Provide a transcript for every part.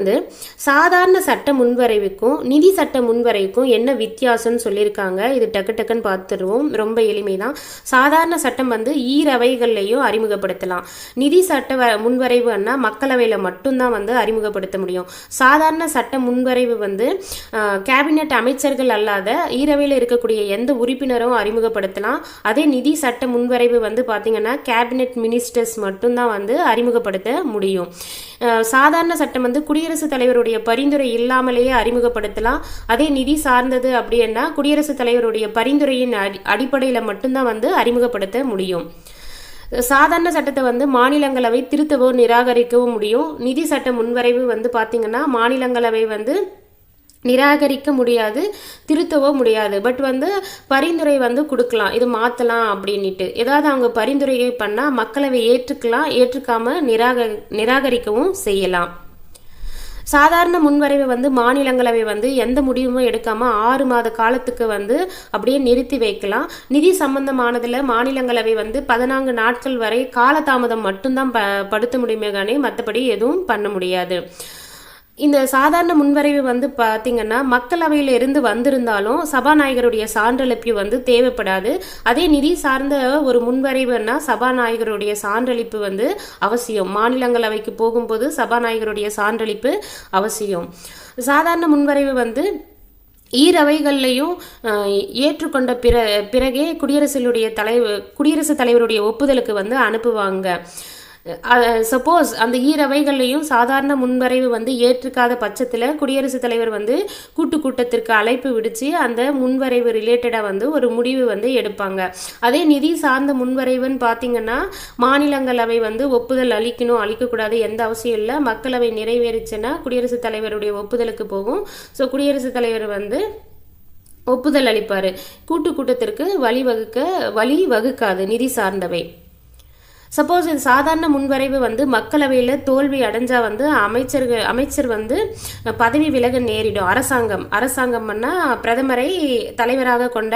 வந்து சாதாரண சட்ட முன்வரைவுக்கும் நிதி சட்ட முன்வரைவுக்கும் என்ன வித்தியாசம்னு சொல்லியிருக்காங்க. இது டக்கு டக்குன்னு பார்த்துருவோம். ரொம்ப எளிமைதான். சாதாரண சட்டம் வந்து ஈரவைகள்லையும் அறிமுகப்படுத்தலாம். நிதி சட்ட முன்வரைவுன்னா மக்களவையில் மட்டும்தான் வந்து அறிமுகப்படுத்த முடியும். சாதாரண சட்ட முன்வரைவு வந்து கேபினெட் அமைச்சர்கள் அல்லாத ஈரவையில் இருக்கக்கூடிய எந்த உறுப்பினரும் அறிமுகப்படுத்தலாம். அதே நிதி சட்ட முன்வரைவு வந்து பார்த்தீங்கன்னா கேபினெட் மினிஸ்டர்ஸ் மட்டும்தான் வந்து அறிமுகப்படுத்த முடியும். சாதாரண சட்டம் வந்து குடியரசுத் தலைவருடைய பரிந்துரை இல்லாமலேயே அறிமுகப்படுத்தலாம். அதே நிதி சார்ந்தது அப்படின்னா குடியரசுத் தலைவருடைய பரிந்துரையின் அடிப்படையில் மட்டும்தான் வந்து அறிமுகப்படுத்த முடியும். சாதாரண சட்டத்தை வந்து மாநிலங்களவை திருத்தவோ நிராகரிக்கவும் முடியும். நிதி சட்ட முன்வரைவு வந்து பார்த்தீங்கன்னா மாநிலங்களவை வந்து நிராகரிக்க முடியாது, திருத்தவோ முடியாது. பட் வந்து பரிந்துரை வந்து கொடுக்கலாம், இது மாற்றலாம் அப்படின்ட்டு. ஏதாவது அவங்க பரிந்துரையை பண்ணால் மக்களவை ஏற்றுக்கலாம், ஏற்றுக்காமல் நிராகரிக்கவும் செய்யலாம். சாதாரண முன்வரைவை வந்து மாநிலங்களவை வந்து எந்த முடிவும் எடுக்காமல் 6 மாத காலத்துக்கு வந்து அப்படியே நிறுத்தி வைக்கலாம். நிதி சம்பந்தமானதில் மாநிலங்களவை வந்து 14 நாட்கள் வரை காலதாமதம் மட்டும்தான் படுத்த முடியுமே கானே மற்றபடி எதுவும் பண்ண முடியாது. இந்த சாதாரண முன்வரைவு வந்து பார்த்தீங்கன்னா மக்களவையில் இருந்து வந்திருந்தாலும் சபாநாயகருடைய சான்றளிப்பு வந்து தேவைப்படாது. அதே நிதி சார்ந்த ஒரு முன்வரைவுன்னா சபாநாயகருடைய சான்றளிப்பு வந்து அவசியம். மாநிலங்களவைக்கு போகும்போது சபாநாயகருடைய சான்றளிப்பு அவசியம். சாதாரண முன்வரைவு வந்து ஈரவைகள்லையும் ஏற்றுக்கொண்ட பிறகே குடியரசுத் தலைவருடைய ஒப்புதலுக்கு வந்து அனுப்புவாங்க. சப்போஸ் அந்த ஈரவைகள்லையும் சாதாரண முன்வரைவு வந்து ஏற்றுக்காத பட்சத்தில் குடியரசுத் தலைவர் வந்து கூட்டத்திற்கு அழைப்பு விடுத்து அந்த முன்வரைவு ரிலேட்டடாக வந்து ஒரு முடிவு வந்து எடுப்பாங்க. அதே நிதி சார்ந்த முன்வரைவுன்னு பார்த்தீங்கன்னா மாநிலங்களவை வந்து ஒப்புதல் அளிக்கக்கூடாது எந்த அவசியம் இல்லை. மக்களவை நிறைவேறிச்சுன்னா குடியரசுத் தலைவருடைய ஒப்புதலுக்கு போகும். ஸோ குடியரசுத் தலைவர் வந்து ஒப்புதல் அளிப்பார். கூட்டத்திற்கு வழி வகுக்காது நிதி சார்ந்தவை. சப்போஸ் இது சாதாரண முன்வரைவு வந்து மக்களவையில் தோல்வி அடைஞ்சா வந்து அமைச்சர் வந்து பதவி விலக நேரிடும். அரசாங்கம்னா பிரதமரை தலைவராக கொண்ட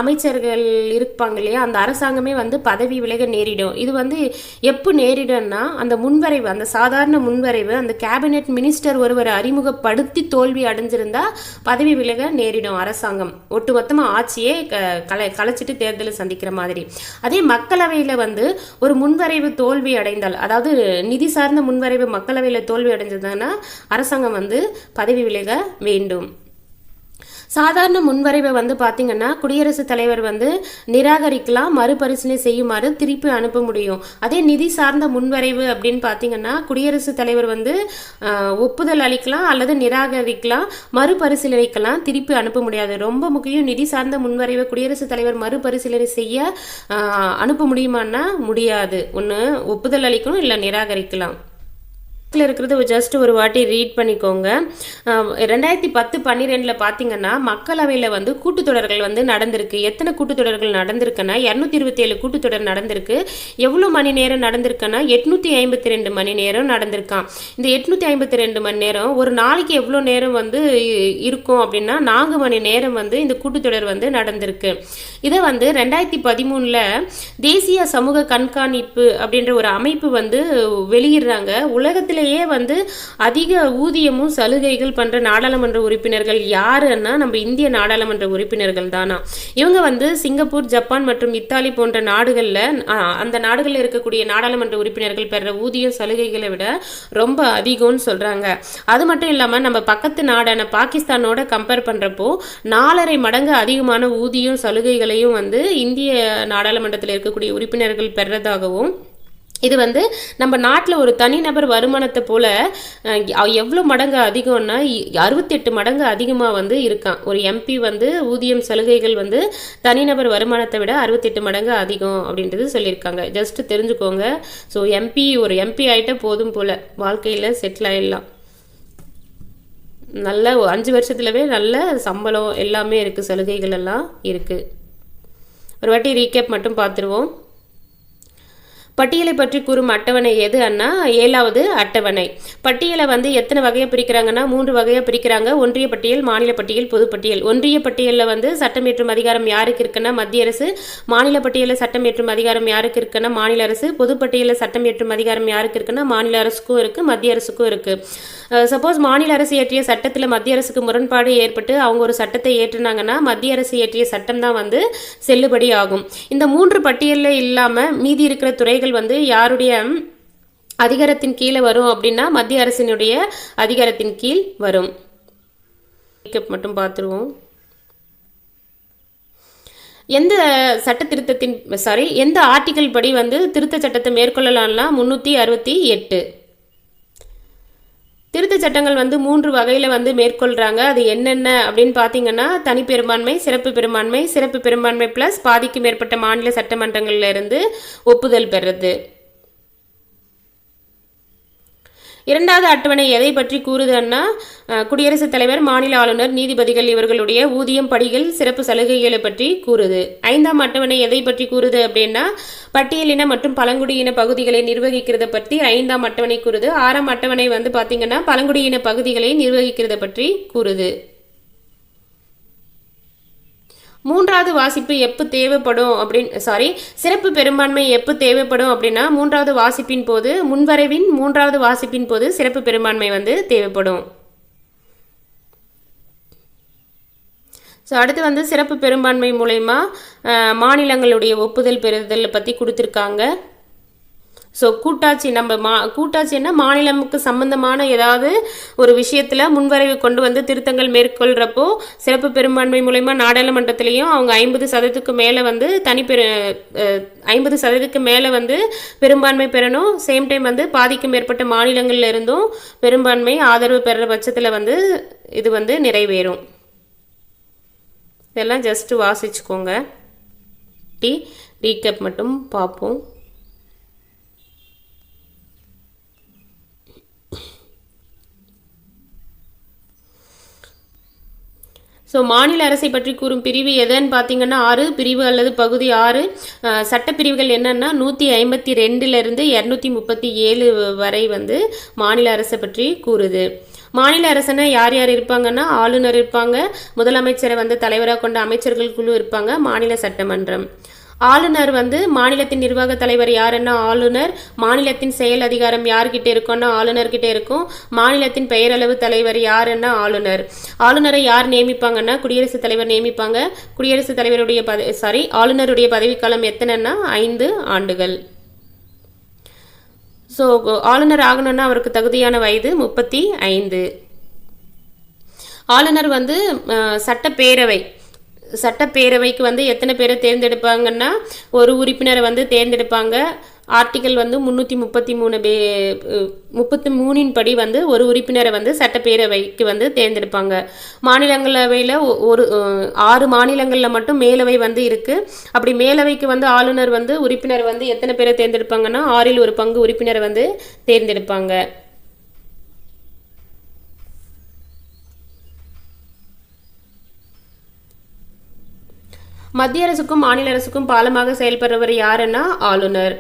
அமைச்சர்கள் இருப்பாங்க இல்லையா, அந்த அரசாங்கமே வந்து பதவி விலக நேரிடும். இது வந்து எப்போ நேரிடும்னா அந்த முன்வரைவு, அந்த சாதாரண முன்வரைவு அந்த கேபினெட் மினிஸ்டர் ஒருவர் அறிமுகப்படுத்தி தோல்வி அடைஞ்சிருந்தா பதவி விலக நேரிடும் அரசாங்கம். ஒட்டுமொத்தமாக ஆட்சியே கலைச்சிட்டு தேர்தலை சந்திக்கிற மாதிரி. அதே மக்களவையில் வந்து ஒரு முன்வரைவு தோல்வி அடைந்தால், அதாவது நிதி சார்ந்த முன்வரைவு மக்களவையில் தோல்வி அடைஞ்சதுன்னா அரசாங்கம் வந்து பதவி விலக வேண்டும். சாதாரண முன்வரைவை வந்து பார்த்தீங்கன்னா குடியரசுத் தலைவர் வந்து நிராகரிக்கலாம், மறுபரிசீலனை செய்யுமாறு திருப்பி அனுப்ப முடியும். அதே நிதி சார்ந்த முன்வரைவு அப்படின்னு பார்த்தீங்கன்னா குடியரசுத் தலைவர் வந்து ஒப்புதல் அளிக்கலாம் அல்லது நிராகரிக்கலாம், மறுபரிசீலனைக்கலாம், திருப்பி அனுப்ப முடியாது. ரொம்ப முக்கியம். நிதி சார்ந்த முன்வரைவை குடியரசுத் தலைவர் மறுபரிசீலனை செய்ய அனுப்ப முடியுமான்னா முடியாது. ஒன்று ஒப்புதல் அளிக்கணும், இல்லை நிராகரிக்கலாம். இருக்கிறது ஜஸ்ட் ஒரு வாட்டி ரீட் பண்ணிக்கோங்க. 2010-12 பார்த்தீங்கன்னா மக்களவையில் வந்து கூட்டுத்தொடர்கள் வந்து நடந்திருக்கு. எத்தனை கூட்டுத்தொடர்கள் நடந்திருக்குன்னா 227 கூட்டுத்தொடர் நடந்திருக்கு. எவ்வளோ மணி நேரம் நடந்திருக்குன்னா 852 மணி நேரம் நடந்திருக்கான். இந்த 852 மணி நேரம் ஒரு நாளைக்கு எவ்வளோ நேரம் வந்து இருக்கும் அப்படின்னா 4 மணி நேரம் வந்து இந்த கூட்டுத்தொடர் வந்து நடந்திருக்கு. இதை வந்து 2013 தேசிய சமூக கண்காணிப்பு அப்படின்ற ஒரு அமைப்பு வந்து வெளியிடுறாங்க. உலகத்தில் வந்து அதிக ஊதியமும் சலுகைகள் பண்ற நாடாளுமன்ற உறுப்பினர்கள் யாருன்னா நம்ம இந்திய நாடாளுமன்ற உறுப்பினர்கள் தானா. இவங்க வந்து சிங்கப்பூர், ஜப்பான் மற்றும் இத்தாலி போன்ற நாடுகள்ல அந்த நாடுகளில் இருக்கக்கூடிய நாடாளுமன்ற உறுப்பினர்கள் பெற ஊதிய சலுகைகளை விட ரொம்ப அதிகம்னு சொல்றாங்க. அது மட்டும் இல்லாம நம்ம பக்கத்து நாடான பாகிஸ்தானோட கம்பேர் பண்றப்போ 4.5 மடங்கு அதிகமான ஊதியம் சலுகைகளையும் வந்து இந்திய நாடாளுமன்றத்தில் இருக்கக்கூடிய உறுப்பினர்கள் பெறதாகவும், இது வந்து நம்ம நாட்டில் ஒரு தனிநபர் வருமானத்தை போல எவ்வளோ மடங்கு அதிகம்னா 68 மடங்கு அதிகமாக வந்து இருக்கான். ஒரு எம்பி வந்து ஊதியம் சலுகைகள் வந்து தனிநபர் வருமானத்தை விட 68 மடங்கு அதிகம் அப்படின்றது சொல்லியிருக்காங்க. ஜஸ்ட் தெரிஞ்சுக்கோங்க. ஸோ ஒரு எம்பி ஆகிட்ட போதும் போல் வாழ்க்கையில் செட்டில் ஆகிடலாம். நல்ல 5 வருஷத்துலவே நல்ல சம்பளம் எல்லாமே இருக்குது, சலுகைகள் எல்லாம் இருக்குது. ஒரு வாட்டி ரீகேப் மட்டும் பார்த்துருவோம். பட்டியலை பற்றி கூறும் அட்டவணை எது அண்ணா? 7வது அட்டவணை. பட்டியலை வந்து எத்தனை வகையா பிரிக்கிறாங்கன்னா 3 வகையா பிரிக்கிறாங்க. ஒன்றிய பட்டியல், மாநில பட்டியல், பொதுப்பட்டியல். ஒன்றிய பட்டியலில் வந்து சட்டம் இயற்றும் அதிகாரம் யாருக்கு இருக்குன்னா மத்திய அரசு. மாநில பட்டியலில் சட்டம் இயற்றும் அதிகாரம் யாருக்கு இருக்குன்னா மாநில அரசு. பொதுப்பட்டியலில் சட்டம் இயற்றும் அதிகாரம் யாருக்கு இருக்குன்னா மாநில அரசுக்கும் இருக்கு, மத்திய அரசுக்கும் இருக்கு. சப்போஸ் மாநில அரசு இயற்றிய சட்டத்தில் மத்திய அரசுக்கு முரண்பாடு ஏற்பட்டு அவங்க ஒரு சட்டத்தை ஏற்றுனாங்கன்னா மத்திய அரசு இயற்றிய சட்டம் தான் வந்து செல்லுபடி ஆகும். இந்த 3 பட்டியலில் இல்லாம மீதி இருக்கிற துறைகள் வந்து யாருடைய அதிகாரத்தின் கீழே வரும் அப்படின்னா மத்திய அரசினுடைய அதிகாரத்தின் கீழ் வரும். மட்டும் பார்த்துருவோம். எந்த சட்ட திருத்தத்தின் எந்த ஆர்டிகல் படி வந்து திருத்த சட்டத்தை மேற்கொள்ளலாம்னா 368. திருத்த சட்டங்கள் வந்து 3 வகையில் வந்து மேற்கொள்கிறாங்க. அது என்னென்ன அப்படின்னு பார்த்தீங்கன்னா தனிப்பெரும்பான்மை, சிறப்பு பெரும்பான்மை, சிறப்பு பெரும்பான்மை ப்ளஸ் பாதிக்கு மேற்பட்ட மாநில சட்டமன்றங்கள்ல இருந்து ஒப்புதல் பெறுறது. 2வது அட்டவணை எதை பற்றி கூறுதுன்னா குடியரசுத் தலைவர், மாநில ஆளுநர், நீதிபதிகள் இவர்களுடைய ஊதியம், படிகள், சிறப்பு சலுகைகளை பற்றி கூறுது. 5ஆம் அட்டவணை எதை பற்றி கூறுது அப்படின்னா பட்டியலின மற்றும் பழங்குடியின பகுதிகளை நிர்வகிக்கிறத பற்றி 5ஆம் அட்டவணை கூறுது. 6ஆம் அட்டவணை வந்து பார்த்தீங்கன்னா பழங்குடியின பகுதிகளை நிர்வகிக்கிறத பற்றி கூறுது. 3வது வாசிப்பு எப்போ தேவைப்படும் சிறப்பு பெரும்பான்மை எப்போ தேவைப்படும் அப்படின்னா 3வது வாசிப்பின் போது, முன்வரைவின் 3வது வாசிப்பின் போது சிறப்பு பெரும்பான்மை வந்து தேவைப்படும். அடுத்து வந்து சிறப்பு பெரும்பான்மை மூலயமா மாநிலங்களுடைய ஒப்புதல் பெறுதல் பற்றி கொடுத்துருக்காங்க. கூட்டாட்சி கூட்டாட்சின்னா மாநிலமுக்கு சம்பந்தமான ஏதாவது ஒரு விஷயத்துல முன்வரைவு கொண்டு வந்து திருத்தங்கள் மேற்கொள்றப்போ சிறப்பு பெரும்பான்மை மூலமா நாடாளுமன்றத்திலையும் அவங்க 50% மேல வந்து 50% மேல வந்து பெரும்பான்மை பெறணும். சேம் டைம் வந்து பாதிக்கும் மேற்பட்ட மாநிலங்கள்ல இருந்தும் பெரும்பான்மை ஆதரவு பெற பட்சத்துல வந்து இது வந்து நிறைவேறும். இதெல்லாம் ஜஸ்ட் வாசிச்சுக்கோங்க. ரீகேப் மட்டும் பார்ப்போம். மாநில அரசை பற்றி கூறும் பிரிவு எதுன்னு பார்த்தீங்கன்னா 6 பிரிவு அல்லது பகுதி 6. சட்டப்பிரிவுகள் என்னன்னா 152லிருந்து 237 வரை வந்து மாநில அரசை பற்றி கூறுது. மாநில அரசுனா யார் யார் இருப்பாங்கன்னா ஆளுநர் இருப்பாங்க, முதலமைச்சரை வந்து தலைவராக கொண்ட அமைச்சர்கள் குழு இருப்பாங்க, மாநில சட்டமன்றம். ஆளுநர் வந்து மாநிலத்தின் நிர்வாக தலைவர் யாருன்னா ஆளுநர். மாநிலத்தின் செயல் அதிகாரம் யார்கிட்ட இருக்கும்னா ஆளுநர்கிட்ட இருக்கும். மாநிலத்தின் பெயரளவு தலைவர் யாருன்னா ஆளுநர். ஆளுநரை யார் நியமிப்பாங்கன்னா குடியரசுத் தலைவர் நியமிப்பாங்க. குடியரசுத் தலைவருடைய ஆளுநருடைய பதவிக்காலம் எத்தனைன்னா 5 ஆண்டுகள். ஆளுநர் ஆகணும்னா அவருக்கு தகுதியான வயது 35. ஆளுநர் வந்து சட்டப்பேரவைக்கு வந்து எத்தனை பேரை தேர்ந்தெடுப்பாங்கன்னா ஒரு உறுப்பினரை வந்து தேர்ந்தெடுப்பாங்க. ஆர்டிகல் வந்து 333 படி வந்து ஒரு உறுப்பினரை வந்து சட்டப்பேரவைக்கு வந்து தேர்ந்தெடுப்பாங்க. மாநிலங்களவையில் 6 மாநிலங்களில் மட்டும் மேலவை வந்து இருக்கு. அப்படி மேலவைக்கு வந்து ஆளுநர் வந்து உறுப்பினர் வந்து எத்தனை பேரை தேர்ந்தெடுப்பாங்கன்னா 6ல் 1 பங்கு உறுப்பினரை வந்து தேர்ந்தெடுப்பாங்க. மத்திய அரசுக்கும் மாநில அரசுக்கும் பாலமாக செயல்படுறவர் யாருன்னா ஆளுநர்.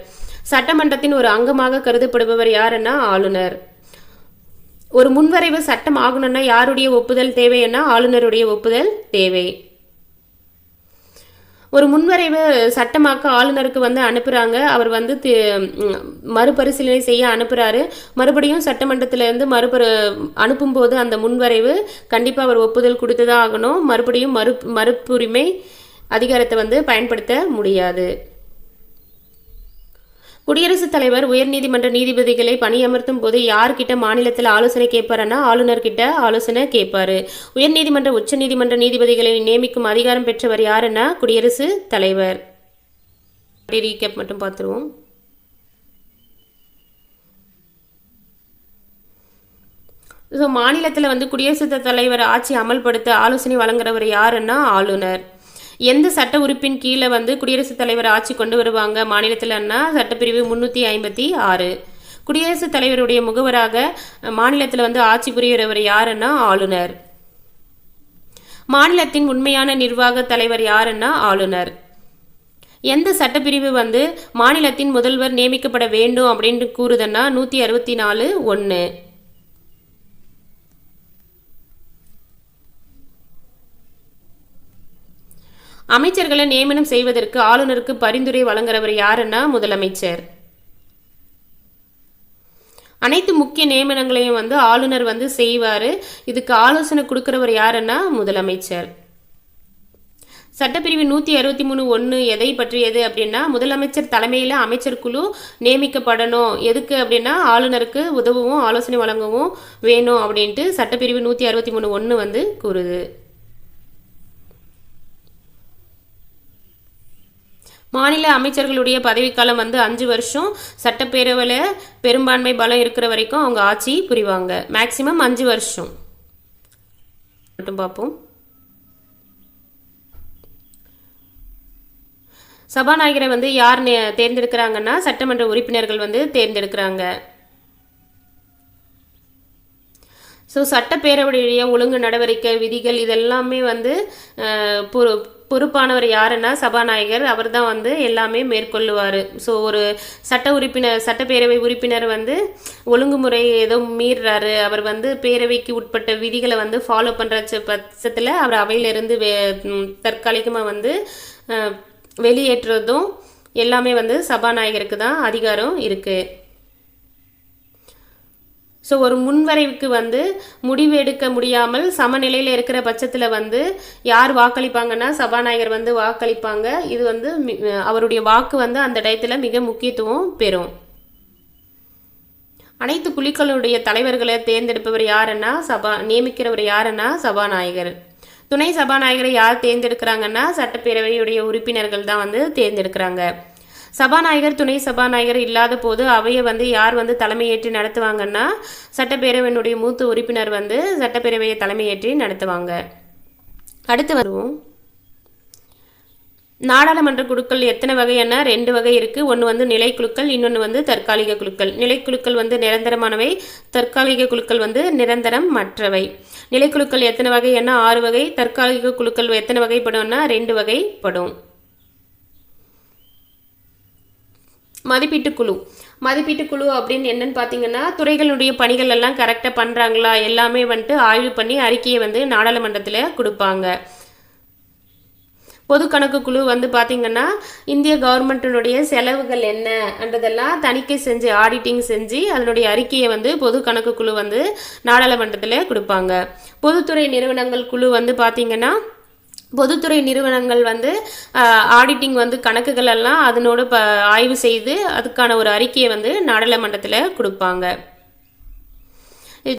சட்டமன்றத்தின் ஒரு அங்கமாக கருதப்படுபவர் யாருன்னா ஆளுநர். ஒரு முன்வரைவு சட்டம் ஆகணும்னா யாருடைய ஒப்புதல் தேவைன்னா ஆளுநருடைய ஒப்புதல் தேவை. ஒரு முன்வரைவு சட்டமாக்க ஆளுநருக்கு வந்து அனுப்புறாங்க. அவர் வந்து மறுபரிசீலனை செய்ய அனுப்புறாரு. மறுபடியும் சட்டமன்றத்திலிருந்து அனுப்பும்போது அந்த முன்வரைவு கண்டிப்பா அவர் ஒப்புதல் கொடுத்துதான் ஆகணும். மறுபடியும் மறுப்புரிமை அதிகாரத்தை வந்து பயன்படுத்த முடியாது. குடியரசுத் தலைவர் உயர்நீதிமன்ற நீதிபதிகளை பணியமர்த்தும் போது யார்கிட்ட மாநிலத்தில் ஆலோசனை கேட்பாருன்னா ஆளுநர்கிட்ட ஆலோசனை கேட்பாரு. உயர்நீதிமன்ற உச்ச நீதிமன்ற நீதிபதிகளை நியமிக்கும் அதிகாரம் பெற்றவர் யாருன்னா குடியரசுத் தலைவர். ரீகேப் மட்டும் பார்த்துருவோம். மாநிலத்தில் வந்து குடியரசுத் தலைவர் ஆட்சி அமல்படுத்த ஆலோசனை வழங்குறவர் யாருன்னா ஆளுநர். எந்த சட்ட உறுப்பின் கீழே வந்து குடியரசுத் தலைவர் ஆட்சி கொண்டு வருவாங்க மாநிலத்தில்னா சட்டப்பிரிவு 356. குடியரசுத் தலைவருடைய முகவராக மாநிலத்தில் வந்து ஆட்சி புரிகிறவர் யாருன்னா ஆளுநர். மாநிலத்தின் உண்மையான நிர்வாக தலைவர் யாருன்னா ஆளுநர். எந்த சட்டப்பிரிவு வந்து மாநிலத்தின் முதல்வர் நியமிக்கப்பட வேண்டும் அப்படின்னு கூறுதுன்னா 164(1). அமைச்சர்களை நியமனம் செய்வதற்கு ஆளுநருக்கு பரிந்துரை வழங்குறவர் யாருன்னா முதலமைச்சர். அனைத்து முக்கிய நியமனங்களையும் வந்து ஆளுநர் வந்து செய்வார். இதுக்கு ஆலோசனை கொடுக்குறவர் யாருன்னா முதலமைச்சர். சட்டப்பிரிவு 163(1) எதை பற்றியது அப்படின்னா முதலமைச்சர் தலைமையில் அமைச்சர் குழு நியமிக்கப்படணும். எதுக்கு அப்படின்னா ஆளுநருக்கு உதவவும் ஆலோசனை வழங்கவும் வேணும் அப்படின்ட்டு சட்டப்பிரிவு 163(1) வந்து கூறுது. மாநில அமைச்சர்களுடைய பதவிக்காலம் வந்து 5 வருஷம். சட்டப்பேரவையில் பெரும்பான்மை பலம் இருக்கிற வரைக்கும் அவங்க ஆட்சி புரிவாங்க. மேக்சிமம் 5 வருஷம் மட்டும் பார்ப்போம். சபாநாயகரை வந்து யார் தேர்ந்தெடுக்கிறாங்கன்னா சட்டமன்ற உறுப்பினர்கள் வந்து தேர்ந்தெடுக்கிறாங்க. ஸோ சட்டப்பேரவையுடைய ஒழுங்கு நடவடிக்கை விதிகள் இதெல்லாமே வந்து பொறுப்பானவர் யாருன்னா சபாநாயகர். அவர் தான் வந்து எல்லாமே மேற்கொள்ளுவார். ஸோ ஒரு சட்டப்பேரவை உறுப்பினர் வந்து ஒழுங்குமுறை ஏதோ மீறுறாரு, அவர் வந்து பேரவைக்கு உட்பட்ட விதிகளை வந்து ஃபாலோ பண்ணுற பட்சத்தில் அவர் அவையிலிருந்து தற்காலிகமாக வந்து வெளியேற்றுறதும் எல்லாமே வந்து சபாநாயகருக்கு தான் அதிகாரம் இருக்குது. ஸோ ஒரு முன்வரைவுக்கு வந்து முடிவு எடுக்க முடியாமல் சமநிலையில் இருக்கிற பட்சத்தில் வந்து யார் வாக்களிப்பாங்கன்னா சபாநாயகர் வந்து வாக்களிப்பாங்க. இது வந்து அவருடைய வாக்கு வந்து அந்த டயத்தில் மிக முக்கியத்துவம் பெறும். அனைத்து குழுக்களுடைய தலைவர்களை தேர்ந்தெடுப்பவர் யாருன்னா நியமிக்கிறவர் யாருன்னா சபாநாயகர். துணை சபாநாயகரை யார் தேர்ந்தெடுக்கிறாங்கன்னா சட்டப்பேரவையுடைய உறுப்பினர்கள் தான் வந்து தேர்ந்தெடுக்கிறாங்க. சபாநாயகர் துணை சபாநாயகர் இல்லாத போது அவையை வந்து யார் வந்து தலைமையேற்றி நடத்துவாங்கன்னா சட்டப்பேரவையினுடைய மூத்த உறுப்பினர் வந்து சட்டப்பேரவையை தலைமையேற்றி நடத்துவாங்க. அடுத்து வருவோம். நாடாளுமன்ற குழுக்கள் எத்தனை வகைன்னா 2 வகை இருக்குது. ஒன்று வந்து நிலைக்குழுக்கள், இன்னொன்று வந்து தற்காலிக குழுக்கள். நிலைக்குழுக்கள் வந்து நிரந்தரமானவை, தற்காலிக குழுக்கள் வந்து நிரந்தரம் மற்றவை. நிலைக்குழுக்கள் எத்தனை வகைன்னா 6 வகை. தற்காலிக குழுக்கள் எத்தனை வகைப்படும்னா 2 வகைப்படும். மதிப்பீட்டு குழு அப்படின்னு என்னன்னு பார்த்தீங்கன்னா துறைகளுடைய பணிகள் எல்லாம் கரெக்டாக பண்ணுறாங்களா எல்லாமே வந்துட்டு ஆய்வு பண்ணி அறிக்கையை வந்து நாடாளுமன்றத்தில் கொடுப்பாங்க. பொது கணக்கு குழு வந்து பார்த்தீங்கன்னா இந்திய கவர்மெண்ட்டினுடைய செலவுகள் என்னன்றதெல்லாம் தணிக்கை செஞ்சு ஆடிட்டிங் செஞ்சு அதனுடைய அறிக்கையை வந்து பொது கணக்கு குழு வந்து நாடாளுமன்றத்தில் கொடுப்பாங்க. பொதுத்துறை நிறுவனங்கள் குழு வந்து பார்த்தீங்கன்னா பொதுத்துறை நிறுவனங்கள் வந்து ஆடிட்டிங் வந்து கணக்குகள் எல்லாம் அதனோடு ஆய்வு செய்து அதுக்கான ஒரு அறிக்கையை வந்து நாடாளுமன்றத்தில் கொடுப்பாங்க.